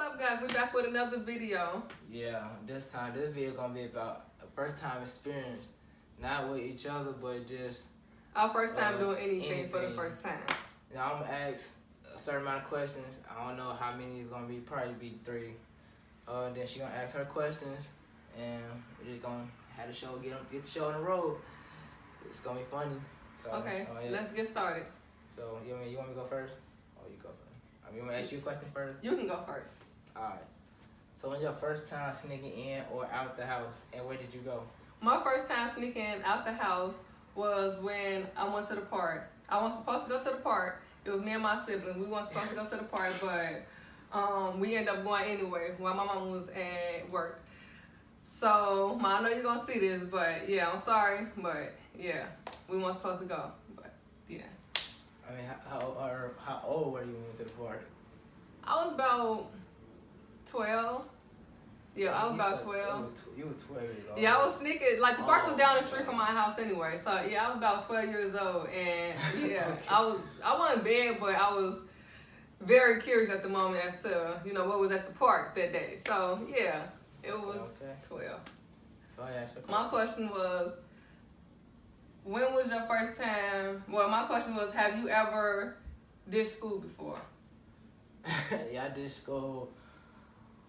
up, guys? We're back with another video. Yeah, this video gonna be about a first time experience, not with each other, but just our first time doing anything for the first time. Now I'm gonna ask a certain amount of questions. I don't know how many it's gonna be. Probably be 3. Then she gonna ask her questions, and we're just gonna have the show get the show on the road. It's gonna be funny. So, okay, yeah. Let's get started. So you want me to go first? Oh, you go first. You want me to ask you a question first? You can go first. Alright. So when your first time sneaking in or out the house, and where did you go? My first time sneaking out the house was when I went to the park. I wasn't supposed to go to the park. It was me and my sibling. We weren't supposed to go to the park, but we ended up going anyway while my mom was at work. So, I know you're going to see this, but yeah, I'm sorry, but yeah, we weren't supposed to go, but yeah. I mean, how old were you when you went to the park? I was about 12. Yeah, I was about 12. You were 12 years old. Yeah, I was sneaking. Like, the park was down the street from my house anyway. So, yeah, I was about 12 years old. And, yeah, okay. I wasn't bad, but I was very curious at the moment as to, what was at the park that day. So, yeah, it was 12. Oh, yeah, my question was, when was your first time? Well, my question was, have you ever did school before? Yeah, I did school.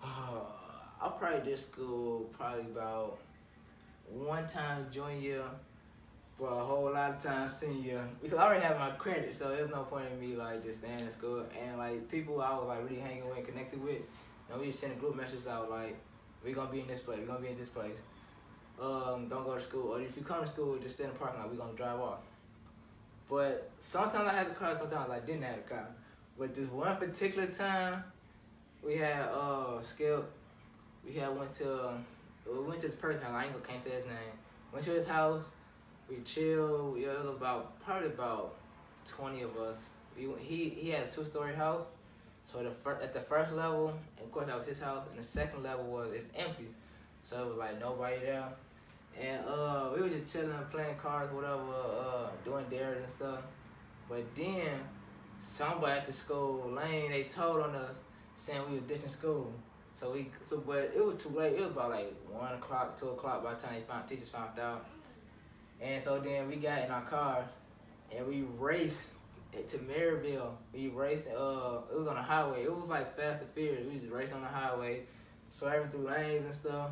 I probably did school about one time junior year, but a whole lot of times senior year. Because I already had my credit, so there's no point in me like just staying in school. And like people I was like really hanging with and connected with, we just sending group messages out like, we're gonna be in this place, we're gonna be in this place. Don't go to school, or if you come to school, just sit in the parking lot, we're gonna drive off. But sometimes I had the car, sometimes I didn't have the car. But this one particular time, we had Skip. We went to this person's house. Can't say his name. Went to his house. We chilled. It was probably about 20 of us. He had a 2-story house. So at the first level, of course that was his house, and the second level it's empty. So it was like nobody there. And we were just chilling, playing cards, whatever, doing dares and stuff. But then somebody at the school lane, they told on us saying we was ditching school. But it was too late. It was about like 1 o'clock, 2 o'clock by the time teachers found out. And so then we got in our car and we raced to Maryville. We raced. It was on the highway. It was like Fast and Furious. We just raced on the highway, swerving through lanes and stuff.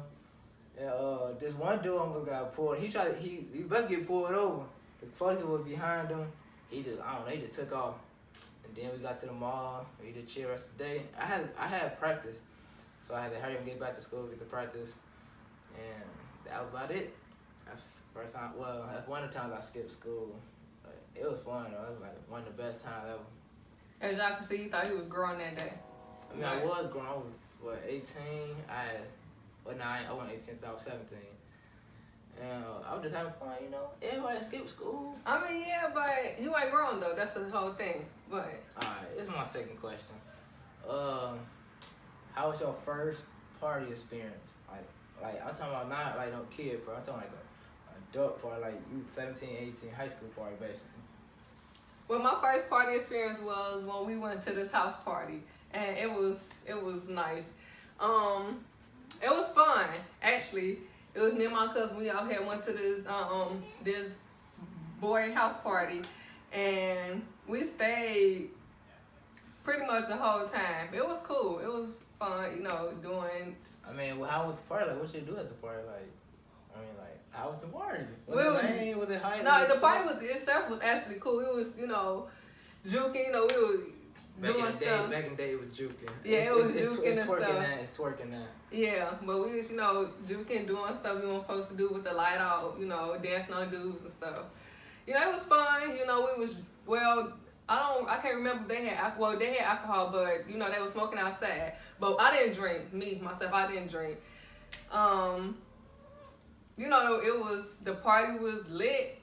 And this one dude almost got pulled. He about to get pulled over. The police was behind him. He just took off. And then we got to the mall. We did chill the rest of the day. I had practice, so I had to hurry up and get back to school, get to practice, and that was about it. That's first time. Well, that's one of the times I skipped school. But it was fun though. It was like one of the best times ever. As y'all can see, he thought he was growing that day. I mean, I was grown. I was 18. I wasn't 18 until I was 17. And I was just having fun, Everybody skipped school. I mean, yeah, but you ain't grown though. That's the whole thing. But alright, this is my second question. How was your first party experience? Like I'm talking about not like no kid party. I'm talking like a adult party, like you 17, 18, high school party basically. Well, my first party experience was when we went to this house party, and it was nice. It was fun actually. It was me and my cousin. We all had went to this boy house party, and we stayed pretty much the whole time. It was cool. It was fun, doing. I mean, how was the party? Like, what you do at the party? How was the party? Was it high? No, the party itself was actually cool. It was, juking. We were doing stuff. Back in the day, it was juking. Yeah, it was juking and twerking stuff. It's twerking now. Yeah, but we was, juking, doing stuff we weren't supposed to do with the light out, dancing on dudes and stuff. It was fun. We was, I can't remember if they had alcohol. They had alcohol, but, they were smoking outside. But I didn't drink. I didn't drink. The party was lit.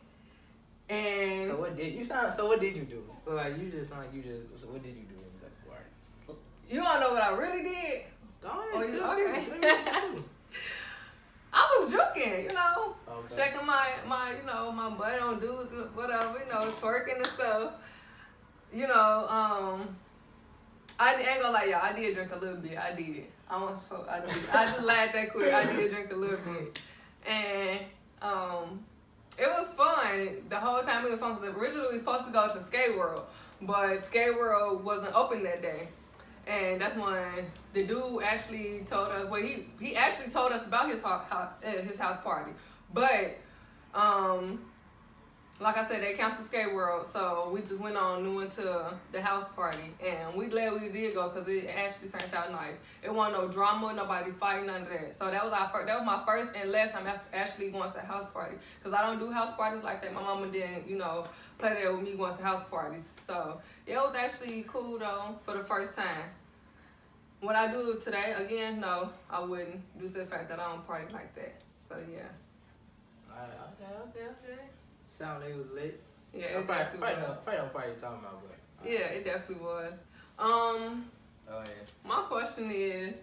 And so what did you do? So what did you do at the party? You don't know what I really did? Okay. I was joking, Okay. shaking my butt on dudes, whatever, twerking and stuff. I ain't gonna lie, y'all. I did drink a little bit. I did. I did. I just laughed that quick. I did drink a little bit, and it was fun. The whole time it was fun. Cause originally we were supposed to go to Skate World, but Skate World wasn't open that day, and that's when the dude actually told us. Well, he actually told us about his house party, but like I said, they canceled Skate World, so we just went on and went to the house party, and we glad we did go because it actually turned out nice. It wasn't no drama, nobody fighting, none of that. So that was my first and last time actually going to a house party, because I don't do house parties like that. My mama didn't, play there with me going to house parties. So yeah, it was actually cool though for the first time. Would I do it today again? No, I wouldn't, due to the fact that I don't party like that. So yeah. Okay. Sound like it was lit. Yeah, it definitely was. Probably don't probably talking about, but. Yeah, it definitely was. Oh yeah. My question is,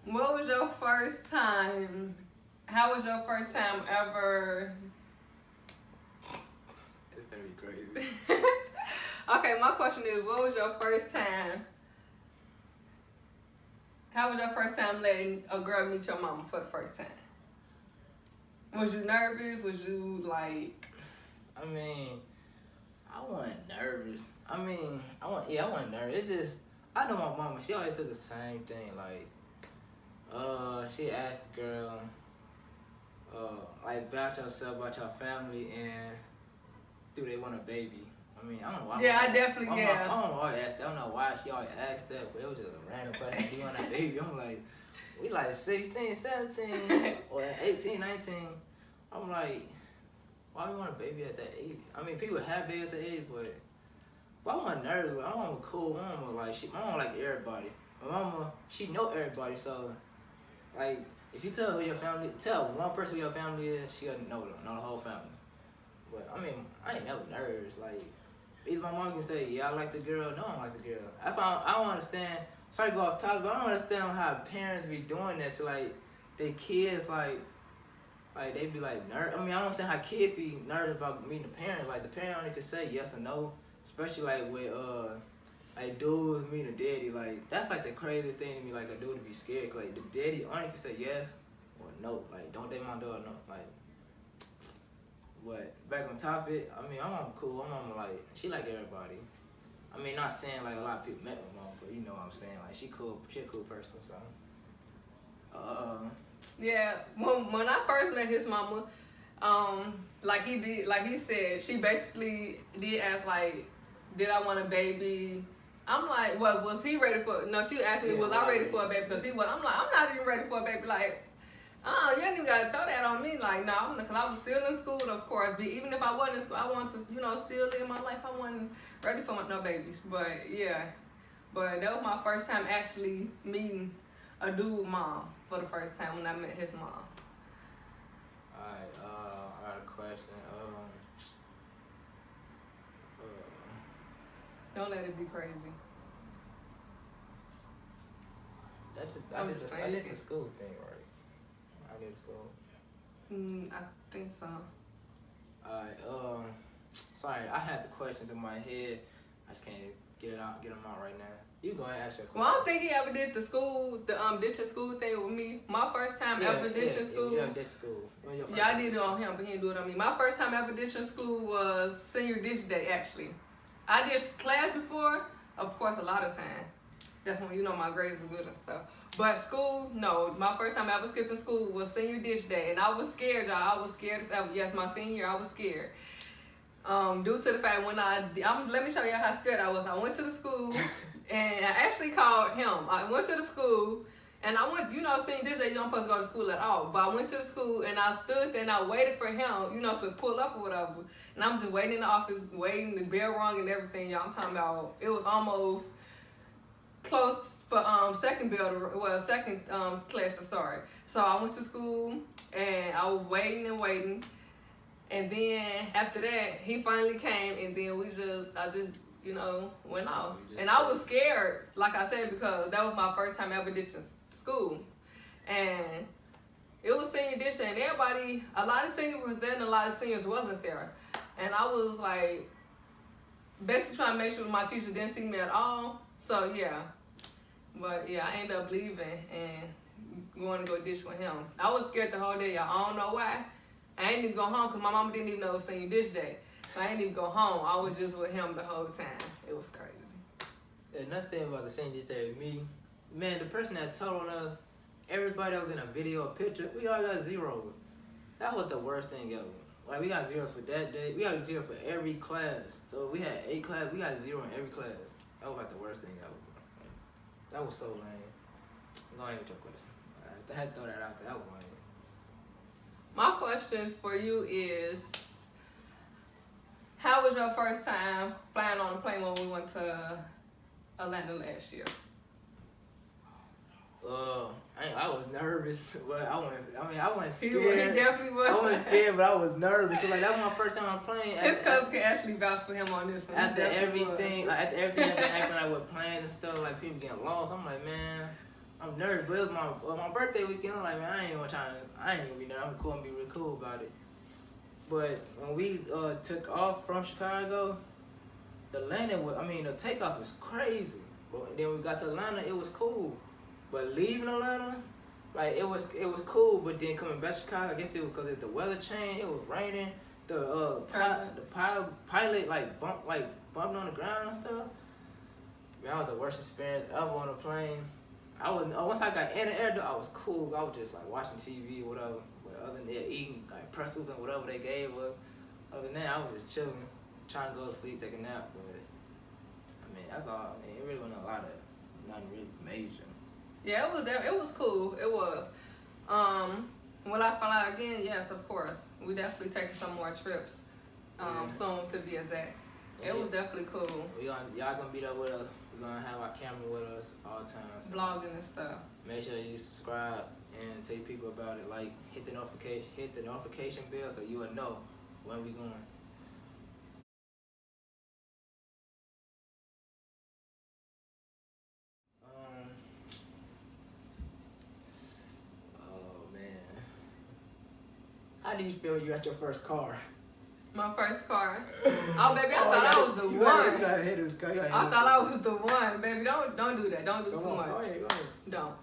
what was your first time? How was your first time ever? It's gonna be crazy. Okay, my question is, what was your first time? How was your first time letting a girl meet your mama for the first time? Was you nervous? Was you like? I wasn't nervous. I wasn't nervous. It just, I know my mama, she always said the same thing. Like, she asked the girl, about yourself, about your family, and do they want a baby? I don't know why. Yeah, I definitely, yeah. I don't know why I don't know why she always asked that, but it was just a random question. Do you want a baby? I'm like, we like 16, 17, or 18, 19. I'm like, why we want a baby at that age? People have babies at that age, but I wasn't nervous. My mama was cool. My mama my mama like everybody. My mama, she know everybody, so like if you tell one person who your family is, she'll know the whole family. But I ain't never nervous. Like either my mom can say, yeah, I like the girl, no, I don't like the girl. I don't understand. Sorry to go off topic, but I don't understand how parents be doing that to like their kids, like they be like nervous. I don't understand how kids be nervous about meeting the parent. Like the parent only can say yes or no, especially like with like dudes meeting a daddy. Like that's like the craziest thing to me. Like a dude to be scared. Like the daddy only can say yes or no. Like don't date my daughter, no. Like, but back on topic, my mom cool. My mom like she like everybody. Not saying like a lot of people met my mom, but you know what I'm saying. Like she cool. She a cool person. So. Yeah, when I first met his mama, like he said, she basically did ask like, did I want a baby? I'm like, well, was he ready for? No, she asked me, was I ready for a baby? Because he was. I'm like, I'm not even ready for a baby. Like, you ain't even gotta throw that on me. Like, no, because I was still in school, of course. But even if I wasn't in school, I wanted to, still live my life. I wasn't ready for no babies. But yeah, but that was my first time actually meeting a dude mom for the first time when I met his mom. Alright, I got a question. Don't let it be crazy. I did the school thing, right? I did school. I think so. Alright, sorry, I had the questions in my head. I just can't get them out right now. You go ahead and ask your question. Well, I don't think he ever did the ditching school thing with me. My first time ever ditching school. Yeah, ditch school. Yeah, I did it on him, but he didn't do it on me. My first time ever ditching school was senior ditch day, actually. I did class before, of course, a lot of time. That's when, my grades was good and stuff. But school, no. My first time ever skipping school was senior ditch day. And I was scared, y'all. I was scared as ever. Yes, my senior year, I was scared. Due to the fact let me show you how scared I was. I went to the school. And I actually called him. I went to the school, and I went, seeing this day, you don't supposed to go to school at all. But I went to the school, and I stood there, and I waited for him, to pull up or whatever. And I'm just waiting in the office, waiting, the bell rung and everything, y'all. I'm talking about, it was almost close for second class to start. So I went to school, and I was waiting. And then after that, he finally came, and then I just went off. And I was scared, like I said, because that was my first time ever ditching school. And it was senior ditching, and everybody, a lot of seniors was there and a lot of seniors wasn't there. And I was like, basically trying to make sure my teacher didn't see me at all. So yeah, but yeah, I ended up leaving and going to go dish with him. I was scared the whole day, y'all. I don't know why. I ain't even go home because my mama didn't even know it was senior dish day. So I didn't even go home. I was just with him the whole time. It was crazy. There's nothing about the senior dish day with me. Man, the person that told us, everybody that was in a video or picture, we all got zeros. That was the worst thing ever. Like, we got zeros for that day. We got zero for every class. So if we had 8 classes, we got 0 in every class. That was like the worst thing ever. That was so lame. Go ahead with your question. I had to throw that out there. That was lame. My question for you is, how was your first time flying on a plane when we went to Atlanta last year? I was nervous, but I wasn't scared. He definitely was. I wasn't scared, but I was nervous because like that was my first time on plane. His cousin can actually vouch for him on this one. After everything that been happening, like with planes and stuff, like people getting lost, I'm like, man, I'm nervous. But it was my birthday weekend. I'm like, man, I ain't even gonna be nervous. I'm cool and be real cool about it. But when we took off from Chicago, the takeoff was crazy. But then we got to Atlanta, it was cool. But leaving Atlanta, like it was cool. But then coming back to Chicago, I guess it was because the weather changed. It was raining. The pilot bumped on the ground and stuff. Man, that was the worst experience ever on a plane. Once I got in the air, though, I was cool. I was just like watching TV or whatever. But other than that, eating like pretzels and whatever they gave us. Other than that, I was just chilling, trying to go to sleep, take a nap. But I mean, that's all. I mean, it really wasn't nothing really major. Yeah, it was cool. It was. Will I fly out again? Yes, of course. We definitely taking some more trips. Soon to be exact. It was definitely cool. Y'all gonna be there with us. We're gonna have our camera with us all the time. So vlogging and stuff. Make sure you subscribe and tell people about it. Like hit the notification bell so you will know when we going. How do you feel when you got your first car? My first car. Oh, baby, I thought I was the one. You gotta hit this car. I thought I was the one, baby. Don't do that. Don't do too much. Go ahead. Don't.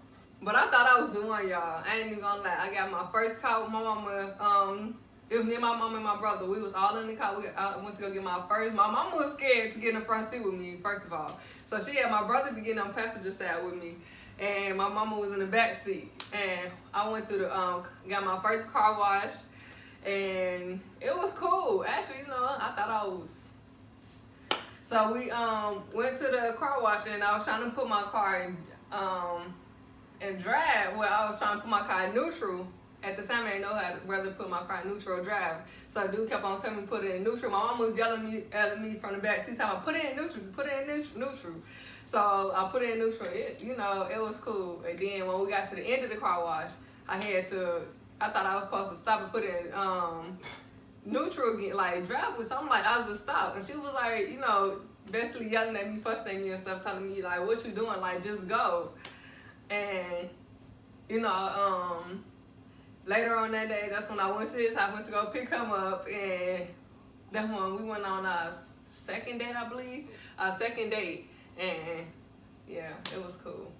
But I thought I was the one, y'all. I ain't even gonna lie. I got my first car with my mama. It was me and my mom and my brother. We was all in the car. I went to go get my first. My mama was scared to get in the front seat with me, first of all. So she had my brother to get on the passenger side with me. And my mama was in the back seat. And I went through got my first car wash. And it was cool. Actually, I thought I was. So we went to the car wash and I was trying to put my car in drive. Well, I was trying to put my car in neutral. At the time, I didn't know whether to put my car in neutral or drive. So dude kept on telling me to put it in neutral. My mom was yelling at me from the back seat, telling me, put it in neutral. So I put it in neutral. It was cool. And then when we got to the end of the car wash, I thought I was supposed to stop and put it in neutral again, like drive with something like I was just stop. And she was like, basically yelling at me, fussing at me and stuff, telling me like, what you doing? Like, just go. And, later on that day, that's when I went to his house, went to go pick him up. And that's when we went on our second date, I believe. Our second date. And, yeah, it was cool.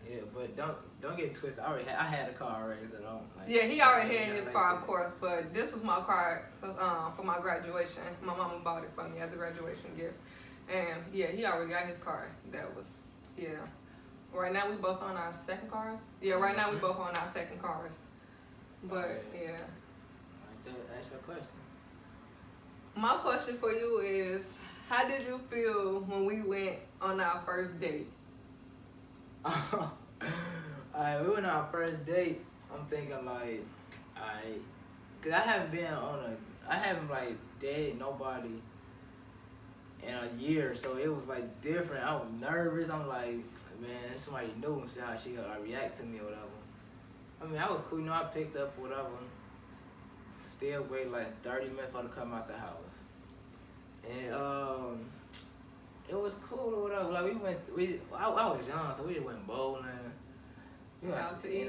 Yeah, but don't get twisted. I had a car already, so don't. Yeah, he already had his car, of course, but this was my car for my graduation. My mama bought it for me as a graduation gift, and yeah, he already got his car. Right now we both on our second cars. Yeah, right now we both on our second cars. But yeah. Ask your question. My question for you is, how did you feel when we went on our first date? Alright, we went on our first date. I'm thinking cause I haven't like dated nobody in a year, so it was like different. I was nervous. I'm like, man, somebody new and see how she gonna react to me or whatever. I mean, I was cool. I picked up whatever. Still wait like 30 minutes for her to come out the house, and it was cool or whatever. Like I was young, so we just went bowling. We went out to eat.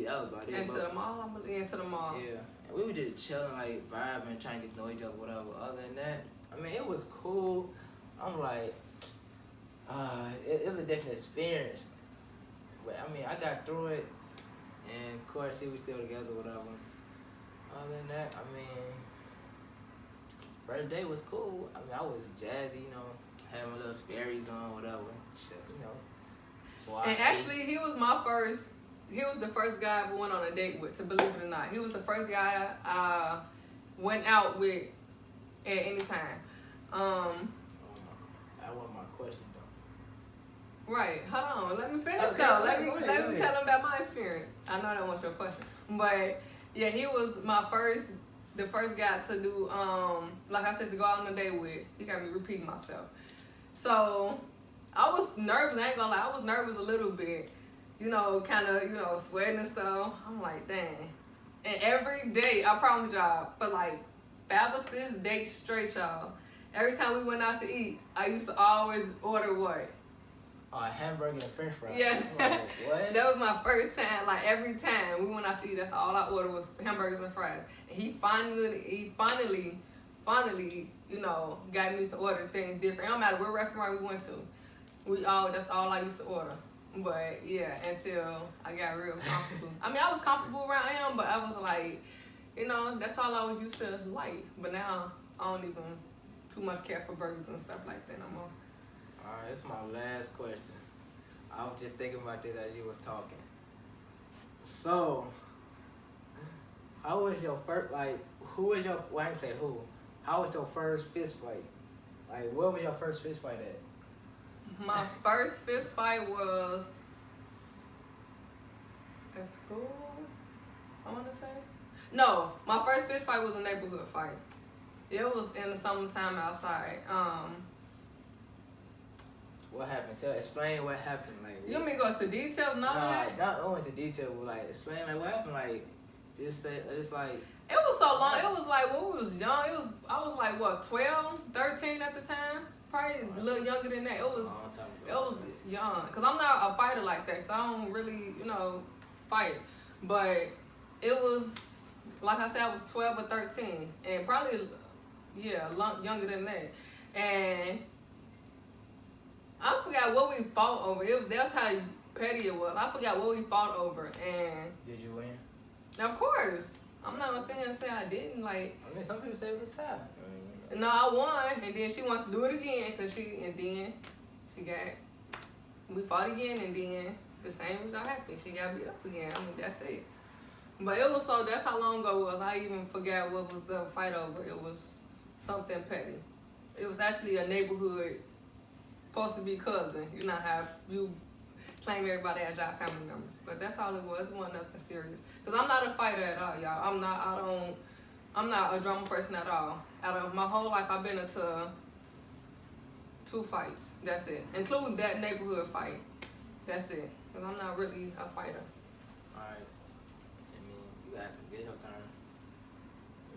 That was about it. Into the mall, into the mall. Yeah, and we were just chilling, like vibing, trying to get to know each other, whatever. Other than that, I mean, it was cool. I'm like, it was a different experience. But I mean, I got through it, and of course, we still together, whatever. Other than that, I mean, first day was cool. I mean, I was jazzy, you know, had my little Sperry's on, whatever. Shit, you know. So And actually, he was the first guy I ever went on a date with, to believe it or not. He was the first guy I went out with at any time. That wasn't my question, though. Right, hold on, let me finish Okay, though. go Let ahead. me tell him about my experience. I know that wasn't your question, but yeah, he was the first guy to do, like I said, to go out on a date with. He got me repeating myself. So I was nervous. I ain't gonna lie, I was nervous a little bit. You know, kind of, you know, sweating and stuff. I'm like, dang. And every day, I promise y'all, for like 5 or 6 days straight, y'all. Every time we went out to eat, I used to always order what? Hamburger and French fries. Yes. Like, what? That was my first time. Like every time we went out to eat, that's all I ordered was hamburgers and fries. And he finally, you know, got me to order things different. It don't matter what restaurant we went to. That's all I used to order. But yeah, until I got real comfortable. I mean, I was comfortable around him, but I was like, you know, that's all I was used to like. But now I don't even too much care for burgers and stuff like that no more. Alright, it's my last question. I was just thinking about this as you was talking. So, how was your first, like, who was your, well, I didn't say who. How was your first fist fight? Like, where was your first fist fight at? My first fist fight was at school, I want to say. No, my first fist fight was a neighborhood fight. It was in the summertime outside. What happened? Explain what happened. Like, You want me to go into details? No, not going into detail, but like, explain like what happened. Like, just say, it's like. It was so long. It was like when we was young. I was like, what, 12, 13 at the time? Probably a little younger than that. It was young. Because I'm not a fighter like that, so I don't really, you know, fight. But it was, like I said, I was 12 or 13. And probably, yeah, younger than that. And I forgot what we fought over. That's how petty it was. I forgot what we fought over. And Did you win? of course. I'm not gonna sit here and say I didn't. Like, I mean, some people say it was a tie. I mean, no, I won, and then she wants to do it again, we fought again, and then the same result happened. She got beat up again. I mean, that's it. But that's how long ago it was. I even forgot what was the fight over. It was something petty. It was actually a neighborhood, supposed to be cousin. You know how you claim everybody as y'all family members. But that's all it was. It wasn't nothing serious. Because I'm not a fighter at all, y'all. I'm not a drama person at all. Out of my whole life, I've been into 2 fights. That's it. Including that neighborhood fight. That's it. Because I'm not really a fighter. alright. I mean, you got to get your turn.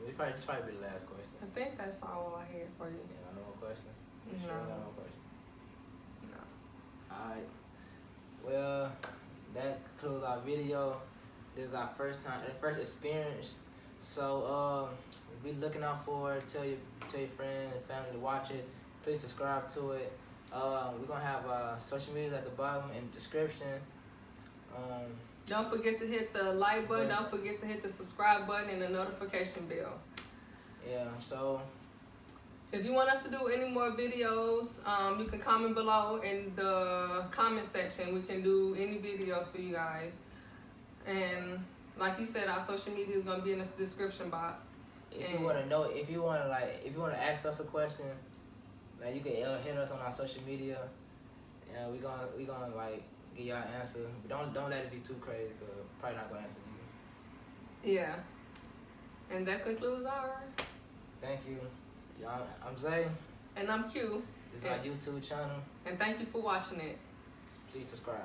This probably be the last question. I think that's all I had for you. Yeah, no more questions? You No. sure you got no more questions? No. Alright. Well, that concludes our video. This is our first experience. So be looking out for it. Tell your friends and family to watch it. Please subscribe to it. We're gonna have social media at the bottom in the description. Don't forget to hit the like button. Don't forget to hit the subscribe button and the notification bell. Yeah, so if you want us to do any more videos, you can comment below in the comment section. We can do any videos for you guys. And like he said, our social media is gonna be in the description box. if you wanna ask us a question, like you can hit us on our social media, and we gonna like give y'all an answer. Don't let it be too crazy, cause probably not gonna answer you. Yeah. And that concludes our. Thank you. Y'all, I'm Zay. And I'm Q. This is our YouTube channel. And thank you for watching it. Please subscribe.